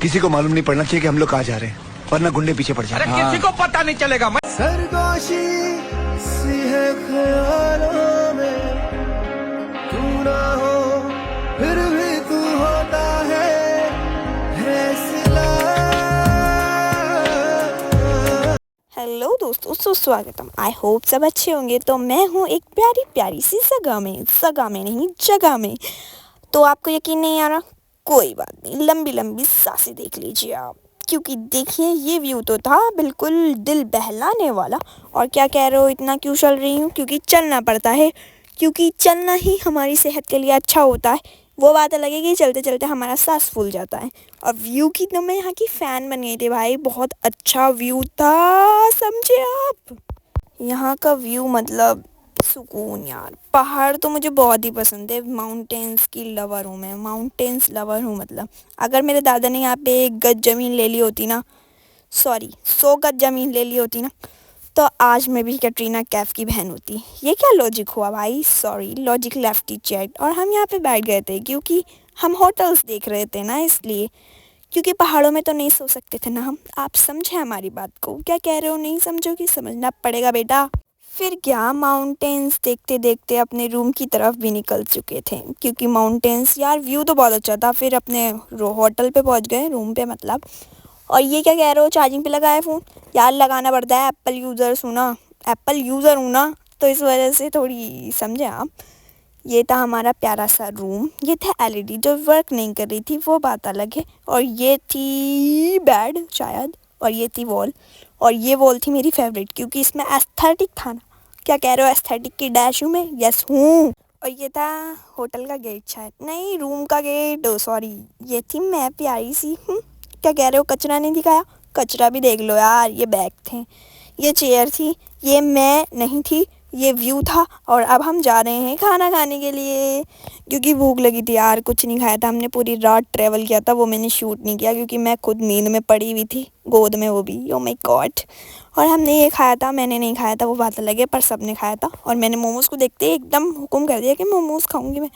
किसी को मालूम नहीं पड़ना चाहिए कि हम लोग कहाँ जा रहे हैं, वरना गुंडे पीछे पड़ जाए। अरे किसी को पता नहीं चलेगा। सरगोशी सी है ख्यालों में, तू ना हो फिर भी तू होता है सिला। हेलो दोस्तों, सुस्वागतम। आई होप सब अच्छे होंगे। तो मैं हूँ एक प्यारी प्यारी सी जगह में नहीं जगह में। तो आपको यकीन नहीं आ रहा, कोई बात नहीं, लंबी लंबी सांसें देख लीजिए आप, क्योंकि देखिए ये व्यू तो था बिल्कुल दिल बहलाने वाला। और क्या कह रहे हो, इतना क्यों चल रही हूँ? क्योंकि चलना पड़ता है, क्योंकि चलना ही हमारी सेहत के लिए अच्छा होता है। वो बात अलग है कि चलते चलते हमारा सांस फूल जाता है। और व्यू की तो मैं यहाँ की फ़ैन बन गई थी भाई, बहुत अच्छा व्यू था, समझे आप। यहाँ का व्यू मतलब सुकून यार। पहाड़ तो मुझे बहुत ही पसंद है, माउंटेन्स की लवर हूँ मैं, माउंटेन्स लवर हूँ। मतलब अगर मेरे दादा ने यहाँ पे 1 गज ज़मीन ले ली होती ना, सॉरी 100 गज ज़मीन ले ली होती ना, तो आज मैं भी कैटरीना कैफ की बहन होती। ये क्या लॉजिक हुआ भाई, सॉरी, लॉजिक लेफ्ट ही चेक। और हम यहाँ पे बैठ गए थे क्योंकि हम होटल्स देख रहे थे ना, इसलिए, क्योंकि पहाड़ों में तो नहीं सो सकते थे ना हम। आप समझे हमारी बात को? क्या कह रहे हो, नहीं समझोगे? समझना पड़ेगा बेटा। फिर क्या, माउंटेन्स देखते देखते अपने रूम की तरफ भी निकल चुके थे, क्योंकि माउंटेन्स यार व्यू तो बहुत अच्छा था। फिर अपने होटल पे पहुंच गए, रूम पे मतलब। और ये क्या कह रहे हो, चार्जिंग पे लगाया फ़ोन? यार लगाना पड़ता है, एप्पल यूज़र हूँ ना, तो इस वजह से थोड़ी, समझे आप। ये था हमारा प्यारा सा रूम। ये था एलईडी जो वर्क नहीं कर रही थी, वो बात अलग है। और ये थी बेड शायद, और ये थी वॉल। और ये वॉल थी मेरी फेवरेट, क्योंकि इसमें एस्थेटिक था ना। क्या कह रहे हो, एस्थेटिक की डैश हूँ मैं? यस हूँ। और ये था होटल का गेट, शायद नहीं, रूम का गेट, सॉरी। ये थी मैं प्यारी सी। क्या कह रहे हो, कचरा नहीं दिखाया? कचरा भी देख लो यार, ये बैग थे, ये चेयर थी, ये मैं नहीं थी, ये व्यू था। और अब हम जा रहे हैं खाना खाने के लिए, क्योंकि भूख लगी थी यार। कुछ नहीं खाया था हमने, पूरी रात ट्रैवल किया था, वो मैंने शूट नहीं किया क्योंकि मैं खुद नींद में पड़ी हुई थी, गोद में, वो भी, ओ माय गॉड। और हमने ये खाया था, मैंने नहीं खाया था, वो बात अलग है, पर सब ने खाया था। और मैंने मोमोज़ को देखते ही एकदम हुक्म कर दिया कि मोमोज़ खाऊंगी मैं।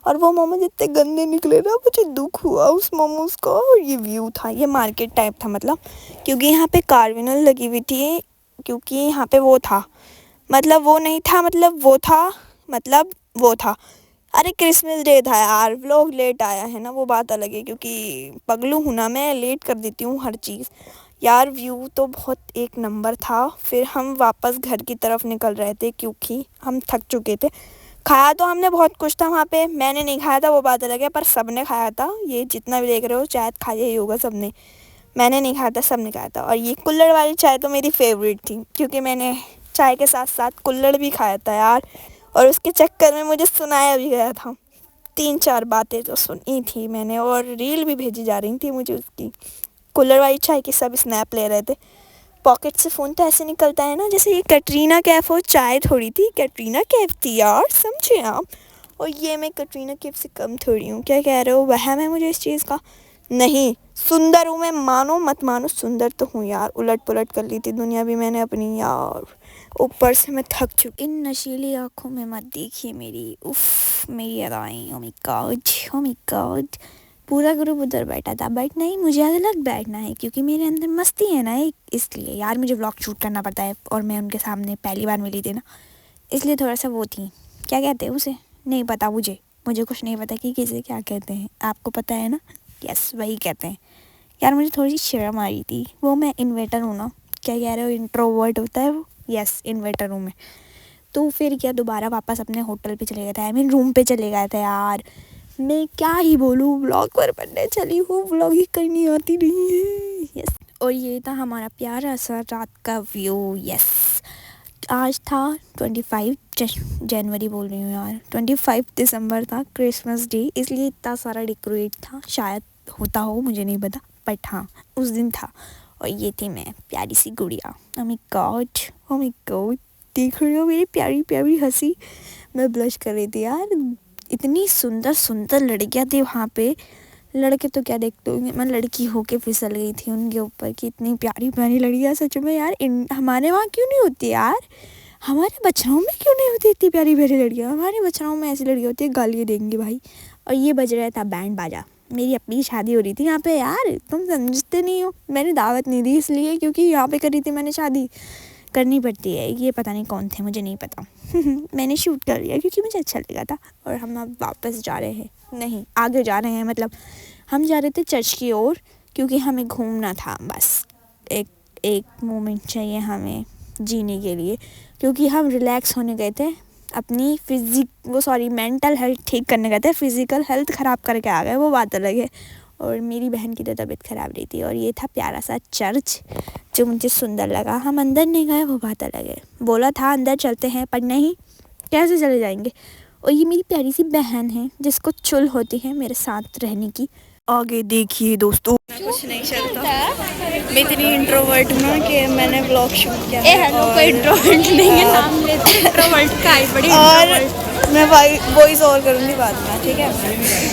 और वो मोमोज इतने गंदे निकले ना, मुझे दुख हुआ उस मोमोज़ का। और ये व्यू था, ये मार्केट टाइप था मतलब, क्योंकि यहाँ पे कार्विनल लगी हुई थी, क्योंकि यहाँ पे वो था, मतलब वो नहीं था, मतलब वो था, मतलब वो था। अरे क्रिसमस डे था यार, व्लॉग लेट आया है ना, वो बात अलग है, क्योंकि पगलू हूँ ना मैं, लेट कर देती हूँ हर चीज़। यार व्यू तो बहुत एक नंबर था। फिर हम वापस घर की तरफ निकल रहे थे, क्योंकि हम थक चुके थे। खाया तो हमने बहुत कुछ था वहाँ पे, मैंने नहीं खाया था, वो बात अलग है, पर सब ने खाया था। ये जितना भी देख रहे हो, शायद खाया ही होगा सब ने। मैंने नहीं खाया था, सब ने खाया था। और ये कुल्हड़ वाली चाय तो मेरी फेवरेट थी, क्योंकि मैंने चाय के साथ साथ कुल्हड़ भी खाया था यार। और उसके चक्कर में मुझे सुनाया भी गया था, 3-4 बातें तो सुनी थी मैंने, और रील भी भेजी जा रही थी मुझे उसकी, कुल्हड़ वाली चाय की। सब स्नैप ले रहे थे। पॉकेट से फ़ोन तो ऐसे निकलता है ना जैसे ये कैटरीना कैफ हो, चाय थोड़ी थी, कैटरीना कैफ थी यार, समझे आप। और ये मैं कैटरीना कैफ से कम थोड़ी हूँ। क्या कह रहे हो, वहम है मुझे इस चीज़ का? नहीं, सुंदर हूँ मैं, मानो मत मानो, सुंदर तो हूँ यार। उलट पुलट कर ली थी दुनिया भी मैंने अपनी यार, ऊपर से मैं थक चुकी। इन नशीली आँखों में मत देखिए मेरी, उफ, मेरी अदाएँ, oh my God, oh my God. पूरा ग्रुप उधर बैठा था, बट नहीं, मुझे अलग बैठना है, क्योंकि मेरे अंदर मस्ती है ना एक, इसलिए यार मुझे व्लॉग शूट करना पड़ता है। और मैं उनके सामने पहली बार मिली थी ना, इसलिए थोड़ा सा वो थी, क्या कहते हैं उसे, नहीं पता मुझे कुछ नहीं पता कि किसे क्या कहते हैं। आपको पता है ना? यस, वही कहते हैं यार। मुझे थोड़ी सी शर्म आ रही थी, वो मैं इन्वेटर हूँ ना। क्या कह रहे हो, इंट्रोवर्ट होता है वो? यस, इन्वेटर हूँ मैं। तो फिर क्या, दोबारा वापस अपने होटल पे चले गए थे, आई मीन रूम पे चले गए थे यार। मैं क्या ही बोलूँ, व्लॉग पर बनने चली हूँ, व्लॉग ही करनी आती नहीं है। यस। और ये था हमारा प्यारा सा रात का व्यू। यस, आज था 25 जनवरी बोल रही हूँ यार, 25 दिसंबर था, क्रिसमस डे, इसलिए इतना सारा डेकोरेट था। शायद होता हो, मुझे नहीं पता, बट हाँ उस दिन था। और ये थी मैं, प्यारी सी गुड़िया। ओ my God, oh my God, देख रही हो मेरी प्यारी प्यारी हंसी? मैं ब्लश कर रही थी यार, इतनी सुंदर सुंदर लड़कियां थी वहाँ पे। लड़के तो क्या देखते होंगे, मैं लड़की होके फिसल गई थी उनके ऊपर कि इतनी प्यारी प्यारी लड़कियां, सच में यार। हमारे वहाँ क्यों नहीं होती यार, हमारे बचराओं में क्यों नहीं होती इतनी प्यारी प्यारी लड़कियां? हमारे बचराओं में ऐसी लड़कियां होती है, गालियाँ देंगी भाई। और ये बज रहा था बैंड बाजा। मेरी अपनी शादी हो रही थी यहाँ पे यार, तुम समझते नहीं हो। मैंने दावत नहीं दी इसलिए क्योंकि यहाँ पे करी थी मैंने शादी, करनी पड़ती है। ये पता नहीं कौन थे, मुझे नहीं पता। मैंने शूट कर लिया क्योंकि मुझे अच्छा लगा था। और हम अब वापस जा रहे हैं, नहीं आगे जा रहे हैं, मतलब हम जा रहे थे चर्च की ओर क्योंकि हमें घूमना था। बस एक मोमेंट चाहिए हमें जीने के लिए, क्योंकि हम रिलैक्स होने गए थे, अपनी मेंटल हेल्थ ठीक करने गए थे। फिज़िकल हेल्थ ख़राब करके आ गए, वो बात अलग है। और मेरी बहन की तो तबीयत ख़राब रही थी। और ये था प्यारा सा चर्च जो मुझे सुंदर लगा। हम अंदर नहीं गए, वो बात अलग है। बोला था अंदर चलते हैं, पर नहीं, कैसे चले जाएंगे। और ये मेरी प्यारी सी बहन है जिसको चुल होती है मेरे साथ रहने की। आगे देखिए दोस्तों, कुछ नहीं चलता। मैं इतनी इंट्रोवर्ट हूँ ना कि मैंने व्लॉग शूट किया है। कोई इंट्रोवर्ट नहीं है, नाम लेते इंट्रोवर्ट का है, बड़ी और मैं वॉइस ओवर करूँगी बाद में, ठीक है।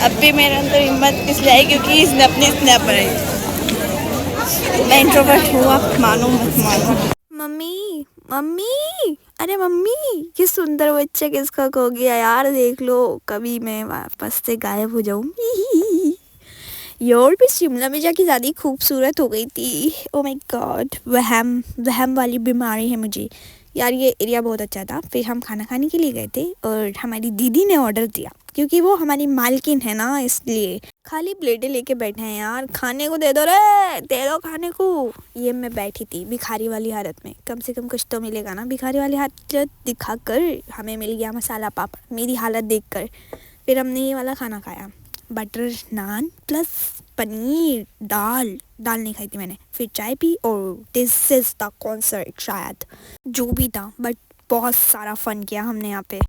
अब भी मेरे अंदर हिम्मत इसलिए आई क्योंकि इसने अपनी स्नैप बनाई। मैं इंट्रोवर्ट हूँ, आप मानो मत मानो। मम्मी मम्मी, अरे मम्मी, ये सुंदर बच्चा किसका खो गया यार, देख लो। कभी मैं वापस से गायब हो जाऊँ। यार भी शिमला में जाके ज़्यादा खूबसूरत हो गई थी। ओ माय गॉड, वहम वाली बीमारी है मुझे यार। ये एरिया बहुत अच्छा था। फिर हम खाना खाने के लिए गए थे और हमारी दीदी ने ऑर्डर दिया क्योंकि वो हमारी मालकिन है ना, इसलिए। खाली प्लेटें लेके बैठे हैं यार, खाने को दे दो रे, दे दो खाने को। ये मैं बैठी थी भिखारी वाली हालत में, कम से कम कुछ तो मिलेगा ना। भिखारी वाली हालत दिखाकर हमें मिल गया मसाला पापड़, मेरी हालत देखकर। फिर हमने ये वाला खाना खाया, बटर नान प्लस पनीर, दाल नहीं खाई थी मैंने। फिर चाय पी और दिस इज द कॉन्सर्ट, शायद जो भी था, बट बहुत सारा फन किया हमने यहाँ पे।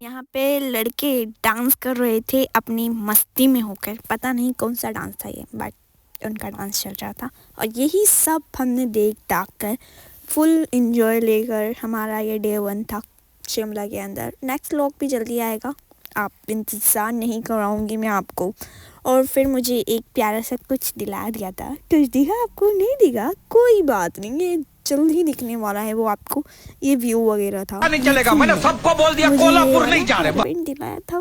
यहाँ पे लड़के डांस कर रहे थे अपनी मस्ती में होकर, पता नहीं कौन सा डांस था ये, बट उनका डांस चल रहा था। और यही सब हमने देख दाख कर फुल इंजॉय लेकर हमारा ये डे 1 था शिमला के अंदर। नेक्स्ट व्लॉग भी जल्दी आएगा, आप इंतज़ार नहीं कराऊंगी मैं आपको। और फिर मुझे एक प्यारा सा कुछ दिला दिया था, कुछ दिखा आपको, नहीं दिखा कोई बात नहीं, ये जल्द ही दिखने वाला है वो आपको। ये व्यू वगैरह था, नहीं चलेगा, मैंने सबको बोल दिया कोल्हापुर नहीं जा रहे। दिलाया था।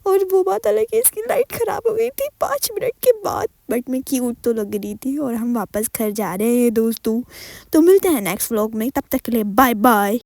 और वो बात अलग है, इसकी लाइट ख़राब हो गई थी 5 मिनट के बाद, बट मैं क्यूट तो लग रही थी। और हम वापस घर जा रहे हैं दोस्तों, तो मिलते हैं नेक्स्ट व्लॉग में, तब तक के लिए बाय बाय।